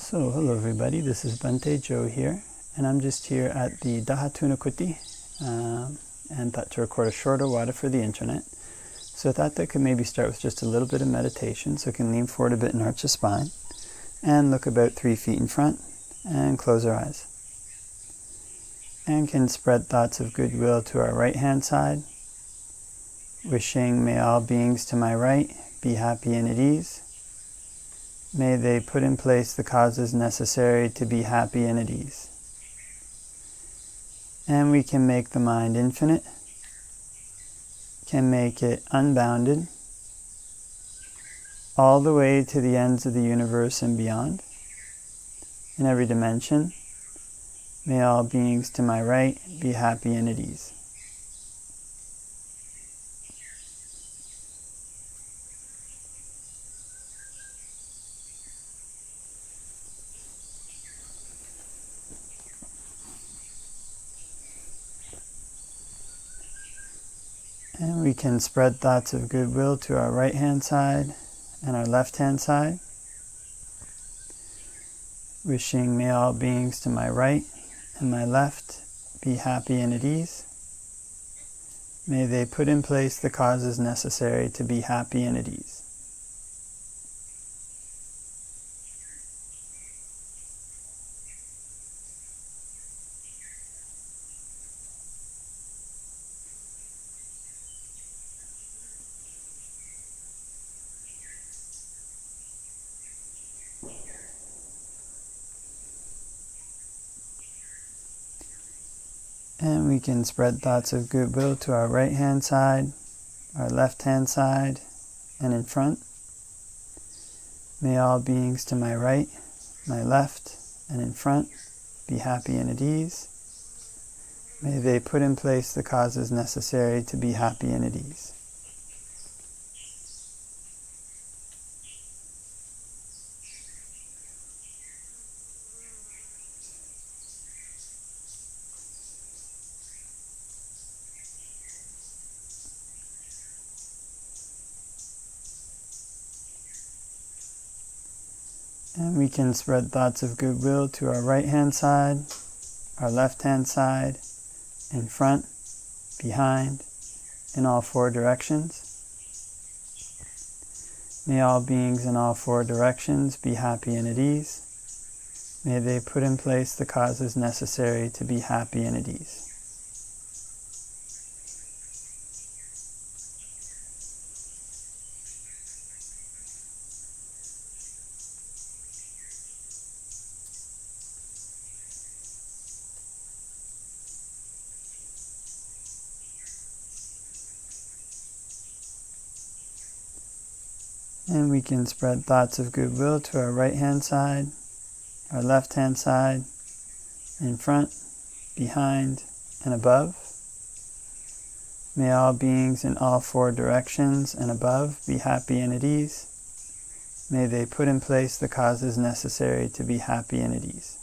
So, hello everybody, this is Bhante, Joe here, and I'm just here at the Dhaatunakuti and thought to record a shorter water for the internet. So I thought that could maybe start with just a little bit of meditation, so we can lean forward a bit and arch the spine, and look about 3 feet in front, and close our eyes. And can spread thoughts of goodwill to our right hand side, wishing may all beings to my right be happy and at ease. May they put in place the causes necessary to be happy and at ease. And we can make the mind infinite, can make it unbounded, all the way to the ends of the universe and beyond. In every dimension, may all beings to my right be happy and at ease. And we can spread thoughts of goodwill to our right hand side and our left hand side, wishing may all beings to my right and my left be happy and at ease. May they put in place the causes necessary to be happy and at ease. And we can spread thoughts of goodwill to our right hand side, our left hand side, and in front. May all beings to my right, my left, and in front be happy and at ease. May they put in place the causes necessary to be happy and at ease. And we can spread thoughts of goodwill to our right hand side, our left hand side, in front, behind, in all 4 directions. May all beings in all 4 directions be happy and at ease. May they put in place the causes necessary to be happy and at ease. And we can spread thoughts of goodwill to our right hand side, our left hand side, in front, behind, and above. May all beings in all 4 directions and above be happy and at ease. May they put in place the causes necessary to be happy and at ease.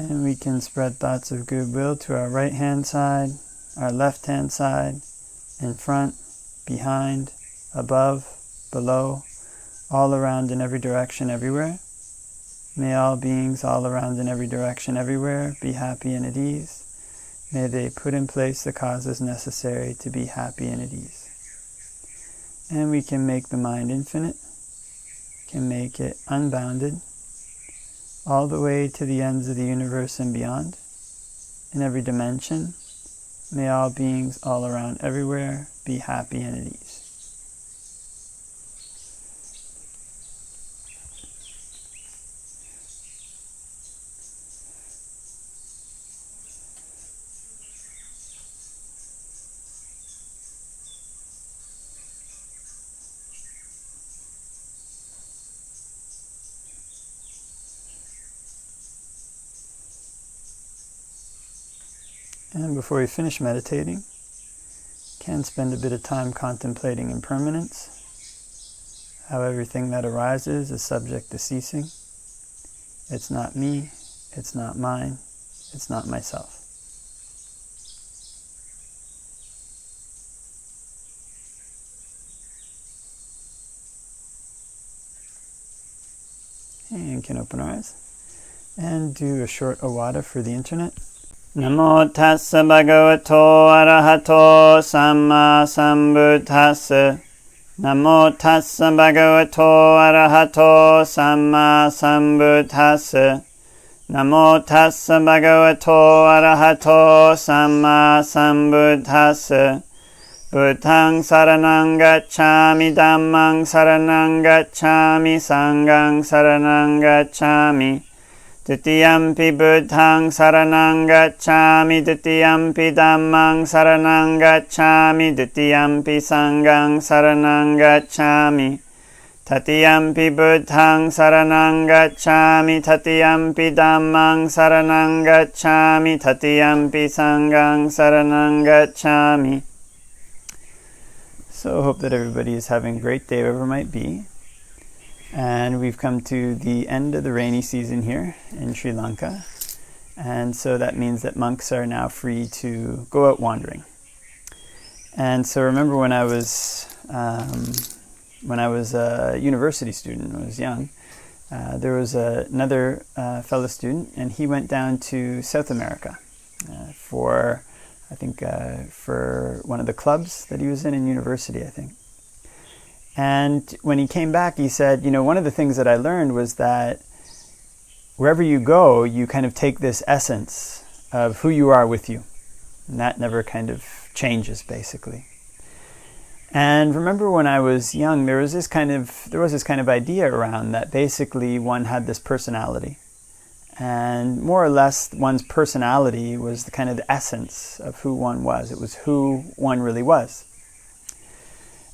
And we can spread thoughts of goodwill to our right hand side, our left hand side, in front, behind, above, below, all around in every direction everywhere. May all beings all around in every direction everywhere be happy and at ease. May they put in place the causes necessary to be happy and at ease. And we can make the mind infinite, can make it unbounded, all the way to the ends of the universe and beyond. In every dimension, may all beings all around everywhere be happy and at ease. And before we finish meditating, can spend a bit of time contemplating impermanence, how everything that arises is subject to ceasing. It's not me, it's not mine, it's not myself. And can open our eyes and do a short awada for the internet. Namo tassa bhagavato arahato samma sambuddhassa. Namo tassa bhagavato arahato samma sambuddhassa. Namo tassa bhagavato arahato samma sambuddhassa. Buddhaṃ saranang gacchāmi, Dhammāṃ saranang gacchāmi, Sanghaṃ saranang gacchāmi. Dutiyampi Buddhaṃ saranang gacchāmi, Dutiyampi Dhammāṃ saranang gacchāmi, Dutiyampi Sanghaṃ saranang gacchāmi. Tatiyampi Buddhaṃ saranang gacchāmi, Tatiyampi Dhammāṃ saranang gacchāmi, Tatiyampi Sanghaṃ saranang gacchāmi. So I hope that everybody is having a great day, wherever it might be. And we've come to the end of the rainy season here in Sri Lanka. And so that means that monks are now free to go out wandering. And so remember when I was a university student, when I was young, there was another fellow student, and he went down to South America for one of the clubs that he was in university, I think. And when he came back, he said, one of the things that I learned was that wherever you go, you kind of take this essence of who you are with you. And that never kind of changes, basically. And remember when I was young, there was this kind of idea around that basically one had this personality. And more or less, one's personality was the kind of the essence of who one was. It was who one really was.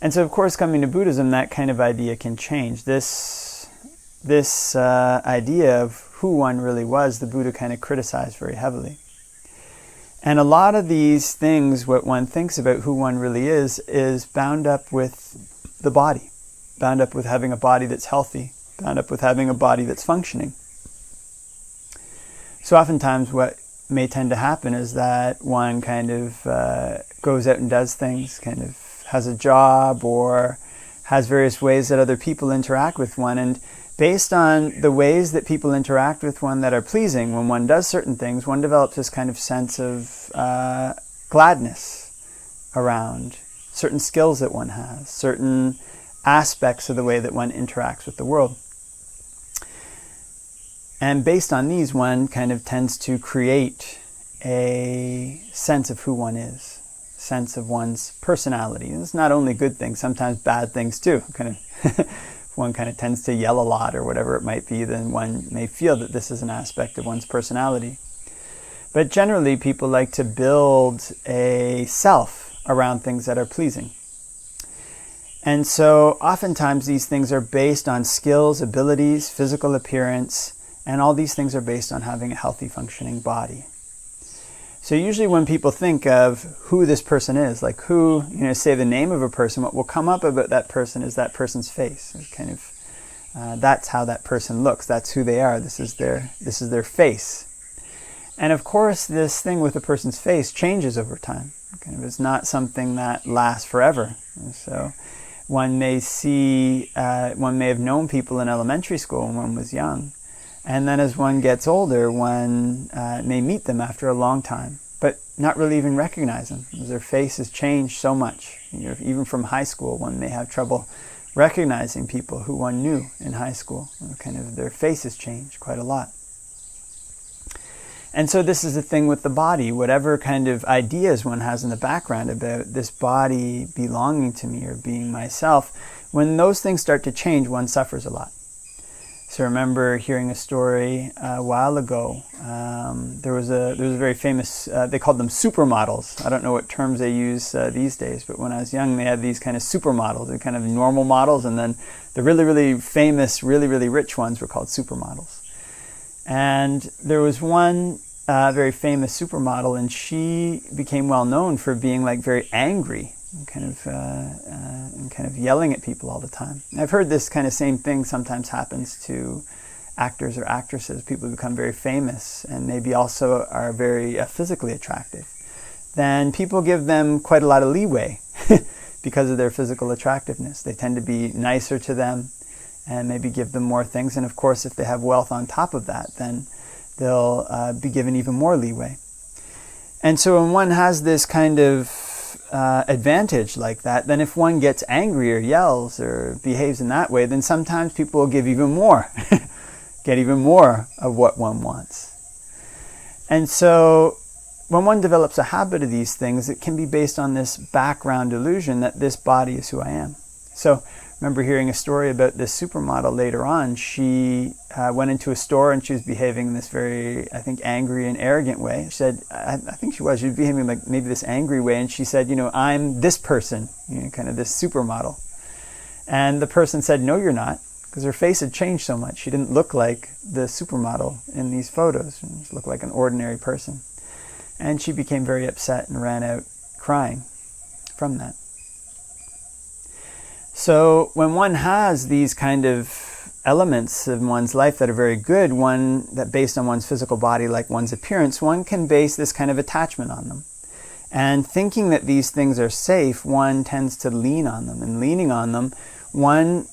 And so, of course, coming to Buddhism, that kind of idea can change. This idea of who one really was, the Buddha kind of criticized very heavily. And a lot of these things, what one thinks about who one really is bound up with the body, bound up with having a body that's healthy, bound up with having a body that's functioning. So oftentimes what may tend to happen is that one kind of goes out and does things, kind of has a job or has various ways that other people interact with one. And based on the ways that people interact with one that are pleasing, when one does certain things, one develops this kind of sense of gladness around certain skills that one has, certain aspects of the way that one interacts with the world. And based on these, one kind of tends to create a sense of who one is, sense of one's personality. And it's not only good things, sometimes bad things too. One kind of tends to yell a lot or whatever it might be, then one may feel that this is an aspect of one's personality. But generally, people like to build a self around things that are pleasing. And so oftentimes these things are based on skills, abilities, physical appearance, and all these things are based on having a healthy, functioning body. So usually when people think of who this person is, like who, say the name of a person, what will come up about that person is that person's face. It's kind of, that's how that person looks. That's who they are. This is their face. And of course, this thing with a person's face changes over time. Kind of, it's not something that lasts forever. And so one may have known people in elementary school when one was young. And then as one gets older, one may meet them after a long time, but not really even recognize them, because their face has changed so much. Even from high school, one may have trouble recognizing people who one knew in high school. Kind of their faces change quite a lot. And so this is the thing with the body. Whatever kind of ideas one has in the background about this body belonging to me or being myself, when those things start to change, one suffers a lot. So I remember hearing a story a while ago. There was a very famous, they called them supermodels. I don't know what terms they use these days, but when I was young, they had these kind of supermodels, the kind of normal models, and then the really, really famous, really, really rich ones were called supermodels. And there was one very famous supermodel, and she became well known for being like very angry and kind of yelling at people all the time. And I've heard this kind of same thing sometimes happens to actors or actresses. People become very famous and maybe also are very physically attractive. Then people give them quite a lot of leeway because of their physical attractiveness. They tend to be nicer to them and maybe give them more things. And of course, if they have wealth on top of that, then they'll be given even more leeway. And so when one has this kind of advantage like that, then if one gets angry or yells or behaves in that way, then sometimes people will give even more, get even more of what one wants. And so when one develops a habit of these things, it can be based on this background illusion that this body is who I am. So I remember hearing a story about this supermodel later on. She went into a store and she was behaving in this very, I think, angry and arrogant way. She said, I think she was behaving like maybe this angry way. And she said, I'm this person, kind of this supermodel. And the person said, no, you're not, because her face had changed so much. She didn't look like the supermodel in these photos. She looked like an ordinary person. And she became very upset and ran out crying from that. So when one has these kind of elements in one's life that are very good, one that based on one's physical body, like one's appearance, one can base this kind of attachment on them. And thinking that these things are safe, one tends to lean on them. And leaning on them, one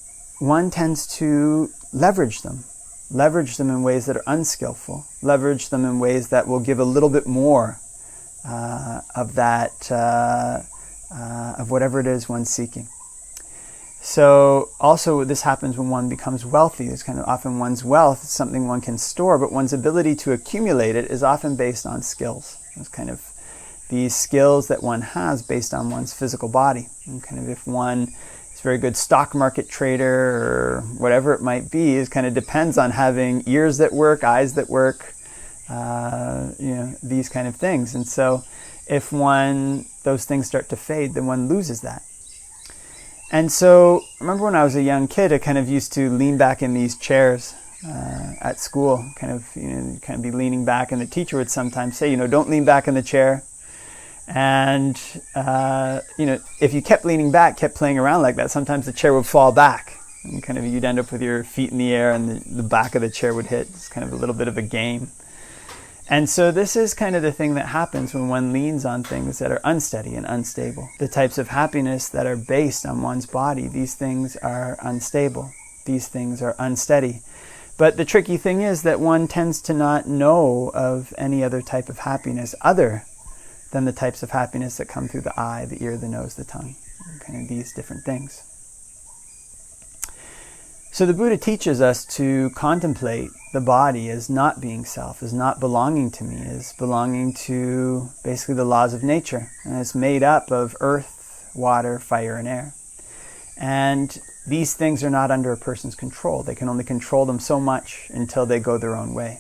tends to leverage them in ways that are unskillful, leverage them in ways that will give a little bit more of that, of whatever it is one's seeking. So also this happens when one becomes wealthy. It's kind of often one's wealth is something one can store, but one's ability to accumulate it is often based on skills. It's kind of these skills that one has based on one's physical body. And kind of if one is a very good stock market trader or whatever it might be, it kind of depends on having ears that work, eyes that work, these kind of things. And so if those things start to fade, then one loses that. And so I remember when I was a young kid, I kind of used to lean back in these chairs at school, kind of be leaning back, and the teacher would sometimes say, don't lean back in the chair. And, if you kept leaning back, kept playing around like that, sometimes the chair would fall back. And you'd end up with your feet in the air and the back of the chair would hit. It's kind of a little bit of a game. And so this is kind of the thing that happens when one leans on things that are unsteady and unstable. The types of happiness that are based on one's body, these things are unstable. These things are unsteady. But the tricky thing is that one tends to not know of any other type of happiness other than the types of happiness that come through the eye, the ear, the nose, the tongue. Kind of these different things. So the Buddha teaches us to contemplate the body as not being self, as not belonging to me, as belonging to basically the laws of nature. And it's made up of earth, water, fire, and air. And these things are not under a person's control. They can only control them so much until they go their own way.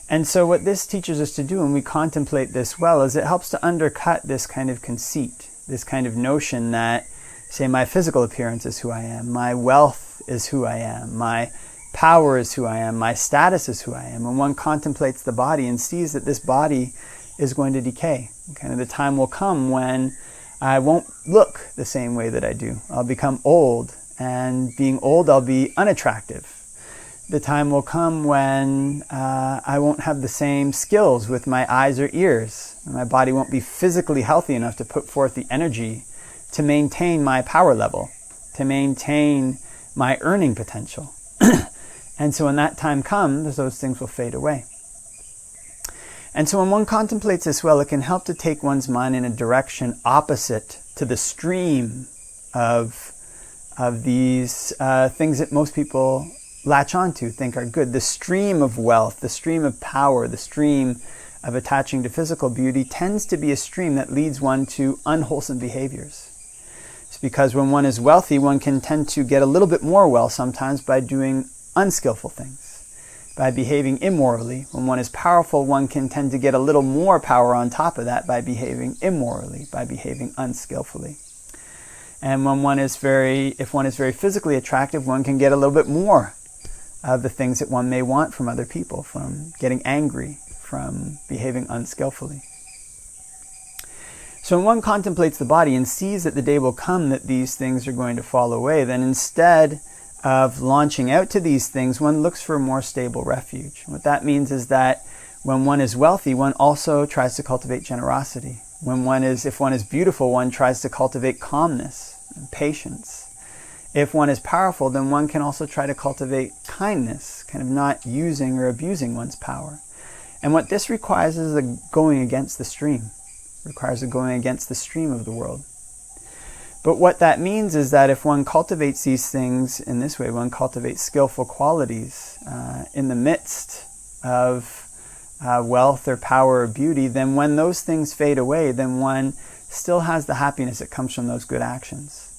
And so what this teaches us to do when we contemplate this well is it helps to undercut this kind of conceit, this kind of notion that, say, my physical appearance is who I am, my wealth is who I am, my power is who I am, my status is who I am. When one contemplates the body and sees that this body is going to decay, kind of the time will come when I won't look the same way that I do. I'll become old, and being old, I'll be unattractive. The time will come when I won't have the same skills with my eyes or ears. My body won't be physically healthy enough to put forth the energy to maintain my power level, to maintain my earning potential. And so when that time comes, those things will fade away. And so when one contemplates this well, it can help to take one's mind in a direction opposite to the stream of these things that most people latch onto, think are good. The stream of wealth, the stream of power, the stream of attaching to physical beauty tends to be a stream that leads one to unwholesome behaviors. It's because when one is wealthy, one can tend to get a little bit more wealth sometimes by doing unskillful things, by behaving immorally. When one is powerful, one can tend to get a little more power on top of that by behaving immorally, by behaving unskillfully. And when if one is very physically attractive, one can get a little bit more of the things that one may want from other people, from getting angry, from behaving unskillfully. So when one contemplates the body and sees that the day will come that these things are going to fall away, then instead of launching out to these things, one looks for a more stable refuge. What that means is that when one is wealthy, one also tries to cultivate generosity. If one is beautiful, one tries to cultivate calmness and patience. If one is powerful, then one can also try to cultivate kindness, kind of not using or abusing one's power. And what this requires is a going against the stream. It requires a going against the stream of the world. But what that means is that if one cultivates these things in this way, one cultivates skillful qualities in the midst of wealth or power or beauty, then when those things fade away, then one still has the happiness that comes from those good actions.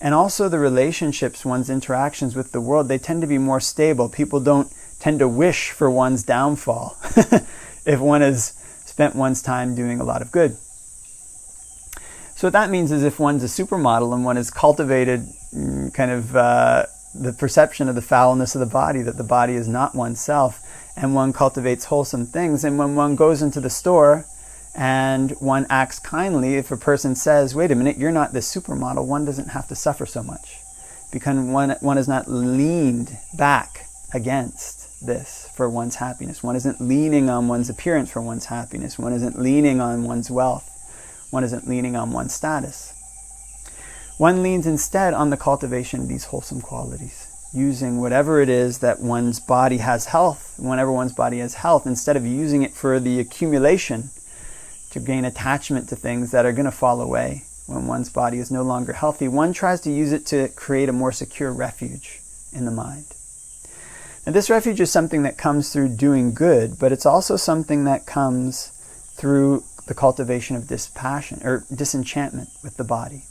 And also the relationships, one's interactions with the world, they tend to be more stable. People don't tend to wish for one's downfall if one has spent one's time doing a lot of good. So what that means is if one's a supermodel and one has cultivated the perception of the foulness of the body, that the body is not oneself, and one cultivates wholesome things, and when one goes into the store and one acts kindly, if a person says, wait a minute, you're not this supermodel, one doesn't have to suffer so much. Because one is not leaned back against this for one's happiness. One isn't leaning on one's appearance for one's happiness. One isn't leaning on one's wealth. One isn't leaning on one's status. One leans instead on the cultivation of these wholesome qualities, using whatever it is that one's body has health. Whenever one's body has health, instead of using it for the accumulation to gain attachment to things that are going to fall away when one's body is no longer healthy, one tries to use it to create a more secure refuge in the mind. Now, this refuge is something that comes through doing good, but it's also something that comes through the cultivation of dispassion or disenchantment with the body.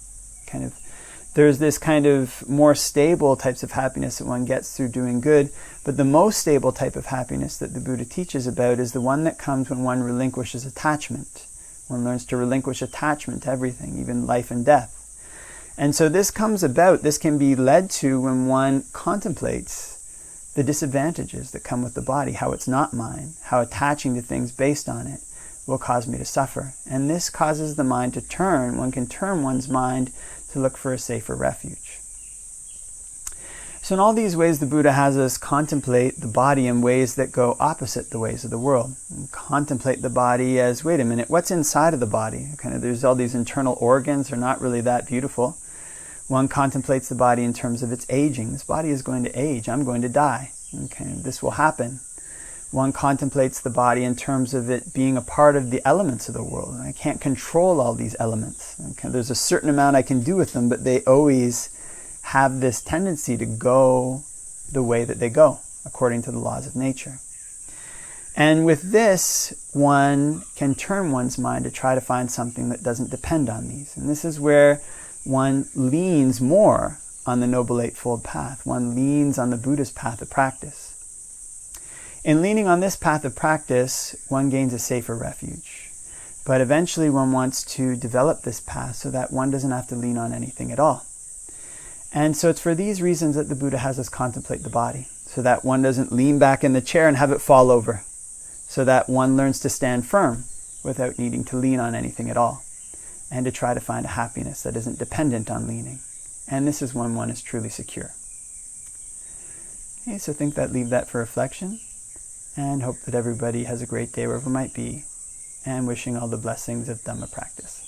There's this kind of more stable types of happiness that one gets through doing good, but the most stable type of happiness that the Buddha teaches about is the one that comes when one relinquishes attachment. One learns to relinquish attachment to everything, even life and death. And so this can be led to when one contemplates the disadvantages that come with the body, how it's not mine, how attaching to things based on it will cause me to suffer. And this causes the mind to turn. One can turn one's mind to look for a safer refuge. So in all these ways, the Buddha has us contemplate the body in ways that go opposite the ways of the world. And contemplate the body as, wait a minute, what's inside of the body? There's all these internal organs, they're not really that beautiful. One contemplates the body in terms of its aging. This body is going to age. I'm going to die. This will happen. One contemplates the body in terms of it being a part of the elements of the world. I can't control all these elements. There's a certain amount I can do with them, but they always have this tendency to go the way that they go, according to the laws of nature. And with this, one can turn one's mind to try to find something that doesn't depend on these. And this is where one leans more on the Noble Eightfold Path. One leans on the Buddhist path of practice. In leaning on this path of practice, one gains a safer refuge. But eventually one wants to develop this path so that one doesn't have to lean on anything at all. And so it's for these reasons that the Buddha has us contemplate the body, so that one doesn't lean back in the chair and have it fall over, so that one learns to stand firm without needing to lean on anything at all, and to try to find a happiness that isn't dependent on leaning. And this is when one is truly secure. Okay, so leave that for reflection, and hope that everybody has a great day wherever it might be, and wishing all the blessings of Dhamma practice.